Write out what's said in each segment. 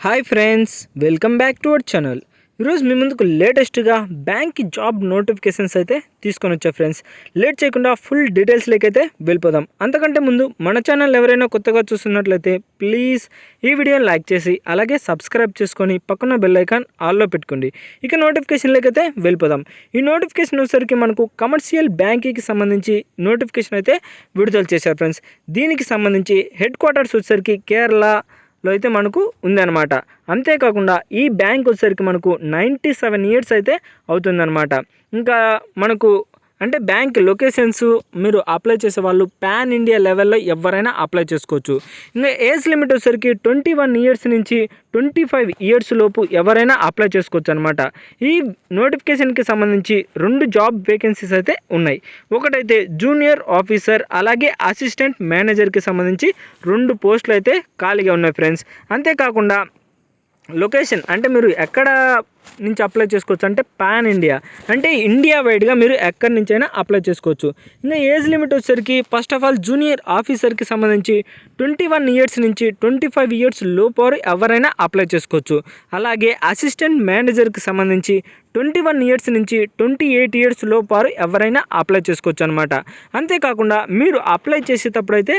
Hi friends, welcome back to our channel. ఈరోజు మీ ముందుకు లేటెస్ట్గా బ్యాంక్ జాబ్ నోటిఫికేషన్స్ అయితే తీసుకొని వచ్చా ఫ్రెండ్స్. లేట్ చేయకుండా ఫుల్ డీటెయిల్స్లోకి అయితే వెళ్ళిపోదాం. అంతకంటే ముందు మన ఛానల్ ఎవరైనా కొత్తగా చూస్తున్నట్లయితే ప్లీజ్ ఈ వీడియోని లైక్ చేసి అలాగే సబ్స్క్రైబ్ చేసుకొని పక్కన బెల్ ఐకాన్ ఆల్లో పెట్టుకోండి. ఇక నోటిఫికేషన్లోకి అయితే వెళ్ళిపోదాం. ఈ నోటిఫికేషన్ వచ్చేసరికి మనకు కమర్షియల్ బ్యాంకింగ్కి సంబంధించి నోటిఫికేషన్ అయితే విడుదల చేశారు ఫ్రెండ్స్. దీనికి సంబంధించి హెడ్ క్వార్టర్స్ వచ్చేసరికి కేరళలో అయితే మనకు ఉందన్నమాట. అంతేకాకుండా ఈ బ్యాంక్ వచ్చేసరికి మనకు 97 ఇయర్స్ అయితే అవుతుందన్నమాట. ఇంకా మనకు అంటే బ్యాంక్ లొకేషన్స్ మీరు అప్లై చేసే వాళ్ళు పాన్ ఇండియా లెవెల్లో ఎవరైనా అప్లై చేసుకోవచ్చు. ఇంకా ఏజ్ లిమిట్ వచ్చేసరికి 21 ఇయర్స్ నుంచి 25 ఇయర్స్ లోపు ఎవరైనా అప్లై చేసుకోవచ్చు అనమాట. ఈ నోటిఫికేషన్కి సంబంధించి 2 జాబ్ వేకెన్సీస్ అయితే ఉన్నాయి. ఒకటైతే జూనియర్ ఆఫీసర్ అలాగే అసిస్టెంట్ మేనేజర్కి సంబంధించి 2 పోస్టులు అయితే ఖాళీగా ఉన్నాయి ఫ్రెండ్స్. అంతేకాకుండా లొకేషన్ అంటే మీరు ఎక్కడ నుంచి అప్లై చేసుకోవచ్చు అంటే పాన్ ఇండియా అంటే ఇండియా వైడ్గా మీరు ఎక్కడి నుంచైనా అప్లై చేసుకోవచ్చు. ఇంకా ఏజ్ లిమిట్ వచ్చేసరికి ఫస్ట్ ఆఫ్ ఆల్ జూనియర్ ఆఫీసర్కి సంబంధించి 21 ఇయర్స్ నుంచి 25 ఇయర్స్ లోపు ఎవరైనా అప్లై చేసుకోవచ్చు. అలాగే అసిస్టెంట్ మేనేజర్కి సంబంధించి 21 ఇయర్స్ నుంచి 28 ఇయర్స్ లోపు ఎవరైనా అప్లై చేసుకోవచ్చు అనమాట. అంతేకాకుండా మీరు అప్లై చేసేటప్పుడు అయితే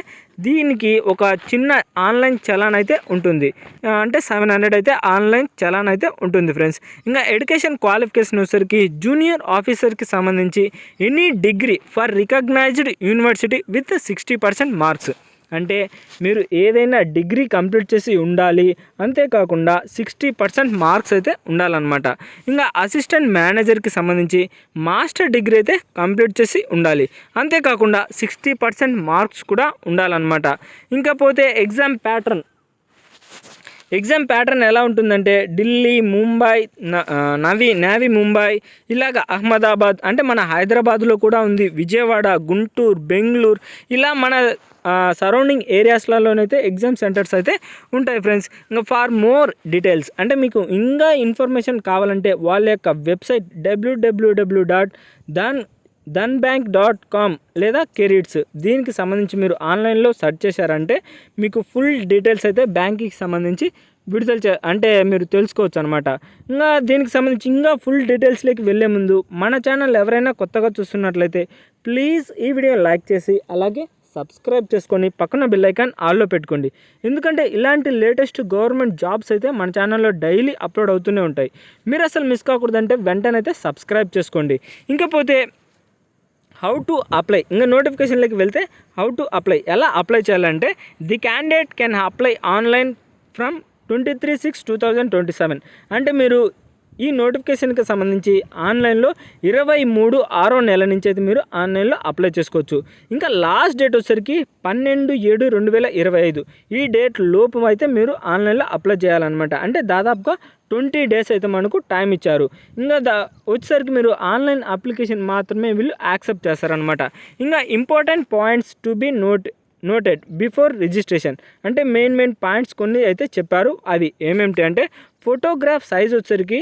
దీనికి ఒక చిన్న ఆన్లైన్ చలాన్ అయితే ఉంటుంది. అంటే 700 అయితే ఆన్లైన్ చలాన్ అయితే ఉంటుంది ఫ్రెండ్స్. ఇంకా ఎడ్యుకేషన్ క్వాలిఫికేషన్ వచ్చేసరికి జూనియర్ ఆఫీసర్కి సంబంధించి any degree for recognized university with 60% marks. అంటే మీరు ఏదైనా డిగ్రీ కంప్లీట్ చేసి ఉండాలి. అంతేకాకుండా 60% మార్క్స్ అయితే ఉండాలన్నమాట. ఇంకా అసిస్టెంట్ మేనేజర్కి సంబంధించి మాస్టర్ డిగ్రీ అయితే కంప్లీట్ చేసి ఉండాలి. అంతేకాకుండా 60% మార్క్స్ కూడా ఉండాలన్నమాట. ఇంకా పోతే ఎగ్జామ్ ప్యాటర్న్ ఎలా ఉంటుందంటే ఢిల్లీ, ముంబై, నావీ ముంబై, ఇలాగ అహ్మదాబాద్ అంటే మన హైదరాబాద్లో కూడా ఉంది, విజయవాడ, గుంటూరు, బెంగళూరు, ఇలా మన సరౌండింగ్ ఏరియాస్లలోనైతే ఎగ్జామ్ సెంటర్స్ అయితే ఉంటాయి ఫ్రెండ్స్. ఇంకా ఫార్ మోర్ డీటెయిల్స్ అంటే మీకు ఇంకా ఇన్ఫర్మేషన్ కావాలంటే వాళ్ళ యొక్క వెబ్సైట్ www.dhanbank.com లేదా కెరీర్స్ దీనికి సంబంధించి మీరు ఆన్లైన్లో సెర్చ్ చేశారంటే మీకు ఫుల్ డీటెయిల్స్ అయితే బ్యాంకింగ్కి సంబంధించి అంటే మీరు తెలుసుకోవచ్చు అనమాట. ఇంకా దీనికి సంబంధించి ఇంకా ఫుల్ డీటెయిల్స్లోకి వెళ్ళే ముందు మన ఛానల్ ఎవరైనా కొత్తగా చూస్తున్నట్లయితే ప్లీజ్ ఈ వీడియో లైక్ చేసి అలాగే సబ్స్క్రైబ్ చేసుకొని పక్కన బెల్ ఐకాన్ ఆల్లో పెట్టుకోండి. ఎందుకంటే ఇలాంటి లేటెస్ట్ గవర్నమెంట్ జాబ్స్ అయితే మన ఛానల్లో డైలీ అప్లోడ్ అవుతూనే ఉంటాయి. మీరు అసలు మిస్ కాకూడదంటే వెంటనే అయితే సబ్స్క్రైబ్ చేసుకోండి. ఇంకపోతే హౌ టు అప్లై, ఇంకా నోటిఫికేషన్లోకి వెళ్తే హౌ టు అప్లై, ఎలా అప్లై చేయాలంటే the candidate can apply online from 23/6/2027. అంటే మీరు ఈ నోటిఫికేషన్కి సంబంధించి ఆన్లైన్లో 23/6 నుంచి అయితే మీరు ఆన్లైన్లో అప్లై చేసుకోవచ్చు. ఇంకా లాస్ట్ డేట్ వచ్చేసరికి 12/7/2025 ఈ డేట్ లోపు అయితే మీరు ఆన్లైన్లో అప్లై చేయాలన్నమాట. అంటే దాదాపుగా 20 డేస్ అయితే మనకు టైం ఇచ్చారు. ఇంకా వచ్చేసరికి మీరు ఆన్లైన్ అప్లికేషన్ మాత్రమే వీళ్ళు యాక్సెప్ట్ చేస్తారనమాట. ఇంకా important points to be noted before registration అంటే మెయిన్ పాయింట్స్ కొన్ని అయితే చెప్పారు. అవి ఏమేమిటి అంటే ఫోటోగ్రాఫ్ సైజ్ వచ్చేసరికి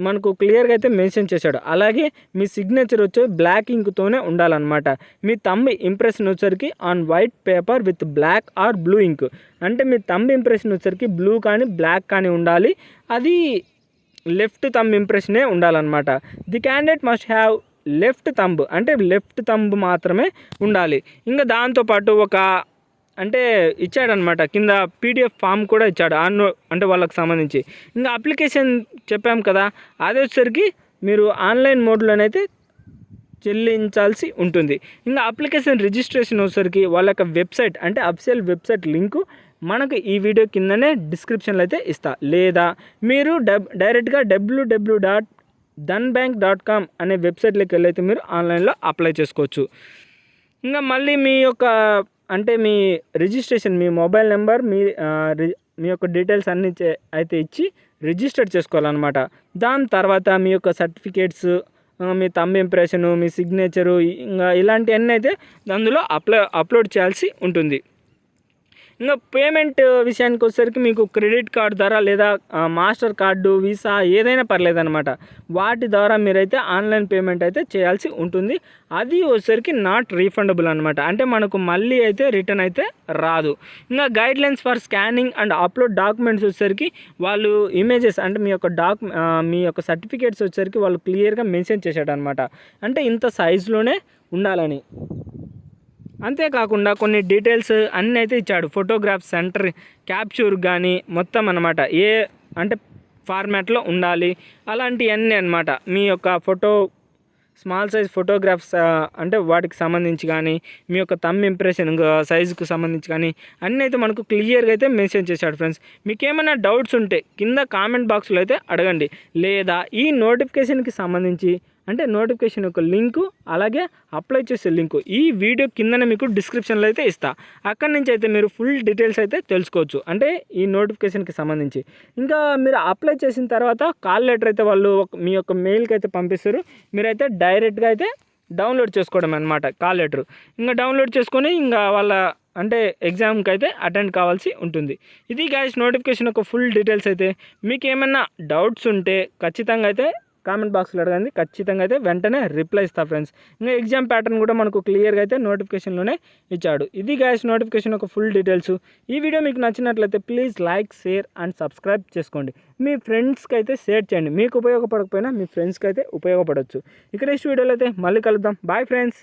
మనకు క్లియర్గా అయితే మెన్షన్ చేశాడు. అలాగే మీ సిగ్నేచర్ వచ్చి బ్లాక్ ఇంక్తోనే ఉండాలన్నమాట. మీ థంబ్ ఇంప్రెషన్ వచ్చేసరికి on white paper with black or blue ink అంటే మీ థంబ్ ఇంప్రెషన్ వచ్చేసరికి బ్లూ కానీ బ్లాక్ కానీ ఉండాలి. అది లెఫ్ట్ థంబ్ ఇంప్రెషనే ఉండాలన్నమాట. The candidate must have left thumb అంటే లెఫ్ట్ థంబ్ మాత్రమే ఉండాలి. ఇంకా దాంతోపాటు ఒక అంటే ఇచ్చాడనమాట, కింద PDF ఫామ్ కూడా ఇచ్చాడు అంటే వాళ్ళకి సంబంధించి. ఇంకా అప్లికేషన్ చెప్పాం కదా, అదే వచ్చేసరికి మీరు ఆన్లైన్ మోడ్లోనైతే చెల్లించాల్సి ఉంటుంది. ఇంకా అప్లికేషన్ రిజిస్ట్రేషన్ వచ్చేసరికి వాళ్ళ యొక్క వెబ్సైట్ అంటే అఫీషియల్ వెబ్సైట్ లింకు మనకు ఈ వీడియో కిందనే డిస్క్రిప్షన్లో అయితే ఇస్తా, లేదా మీరు డైరెక్ట్గా www.dhanbank.com అనే వెబ్సైట్లోకి వెళ్ళైతే మీరు ఆన్లైన్లో అప్లై చేసుకోవచ్చు. ఇంకా మళ్ళీ మీ యొక్క అంటే మీ రిజిస్ట్రేషన్ మీ మొబైల్ నెంబర్ మీ యొక్క డీటెయిల్స్ అన్నీ అయితే ఇచ్చి రిజిస్టర్ చేసుకోవాలన్నమాట. దాని తర్వాత మీ యొక్క సర్టిఫికేట్స్, మీ థంబ్ ఇంప్రెషను, మీ సిగ్నేచరు, ఇంకా ఇలాంటివన్నీ అయితే అందులో అప్లోడ్ చేయాల్సి ఉంటుంది. ఇంకా పేమెంట్ విషయానికి వచ్చేసరికి మీకు క్రెడిట్ కార్డు ద్వారా లేదా మాస్టర్ కార్డు వీసా ఏదైనా పర్లేదన్నమాట. వాటి ద్వారా మీరైతే ఆన్లైన్ పేమెంట్ అయితే చేయాల్సి ఉంటుంది. అది వచ్చేసరికి నాట్ రీఫండబుల్ అనమాట. అంటే మనకు మళ్ళీ అయితే రిటర్న్ అయితే రాదు. ఇంకా guidelines for scanning and upload documents వచ్చేసరికి వాళ్ళు ఇమేజెస్ అంటే మీ యొక్క సర్టిఫికేట్స్ వచ్చేసరికి వాళ్ళు క్లియర్గా మెన్షన్ చేశాడు అనమాట. అంటే ఇంత సైజులోనే ఉండాలని. అంతేకాకుండా కొన్ని డీటెయిల్స్ అన్నీ అయితే ఇచ్చాడు. ఫోటోగ్రాఫ్ సెంటర్ క్యాప్చర్ కానీ మొత్తం అనమాట. అంటే ఫార్మాట్లో ఉండాలి అలాంటివన్నీ అనమాట. మీ యొక్క స్మాల్ సైజ్ ఫోటోగ్రాఫ్స్ అంటే వాటికి సంబంధించి కానీ మీ యొక్క థంబ్ ఇంప్రెషన్ సైజుకు సంబంధించి కానీ అన్నీ అయితే మనకు క్లియర్గా అయితే మెన్షన్ చేశాడు ఫ్రెండ్స్. మీకు ఏమైనా డౌట్స్ ఉంటే కింద కామెంట్ బాక్స్లో అయితే అడగండి. లేదా ఈ నోటిఫికేషన్కి సంబంధించి అంటే నోటిఫికేషన్ యొక్క లింకు అలాగే అప్లై చేసే లింకు ఈ వీడియో కిందనే మీకు డిస్క్రిప్షన్లో అయితే ఇస్తా. అక్కడి నుంచి అయితే మీరు ఫుల్ డీటెయిల్స్ అయితే తెలుసుకోవచ్చు. అంటే ఈ నోటిఫికేషన్కి సంబంధించి ఇంకా మీరు అప్లై చేసిన తర్వాత కాల్ లెటర్ అయితే వాళ్ళు మీ యొక్క మెయిల్కి అయితే పంపిస్తారు. మీరైతే డైరెక్ట్గా అయితే డౌన్లోడ్ చేసుకోవడం అనమాట కాల్ లెటర్. ఇంకా డౌన్లోడ్ చేసుకొని ఇంకా వాళ్ళ అంటే ఎగ్జామ్కి అయితే అటెండ్ కావాల్సి ఉంటుంది. ఇది గైస్ నోటిఫికేషన్ యొక్క ఫుల్ డీటెయిల్స్ అయితే. మీకు ఏమైనా డౌట్స్ ఉంటే ఖచ్చితంగా అయితే కామెంట్ బాక్స్లో అడగండి. ఖచ్చితంగా అయితే వెంటనే రిప్లై ఇస్తా ఫ్రెండ్స్. ఇంకా ఎగ్జామ్ ప్యాటర్న్ కూడా మనకు క్లియర్గా అయితే నోటిఫికేషన్లోనే ఇచ్చాడు. ఇది గైస్ నోటిఫికేషన్ ఒక ఫుల్ డీటెయిల్స్. ఈ వీడియో మీకు నచ్చినట్లయితే please like share and subscribe చేసుకోండి. మీ ఫ్రెండ్స్కి అయితే షేర్ చేయండి. మీకు ఉపయోగపడకపోయినా మీ ఫ్రెండ్స్కి అయితే ఉపయోగపడవచ్చు. ఇక నెక్స్ట్ వీడియోలో అయితే మళ్ళీ కలుద్దాం. Bye friends.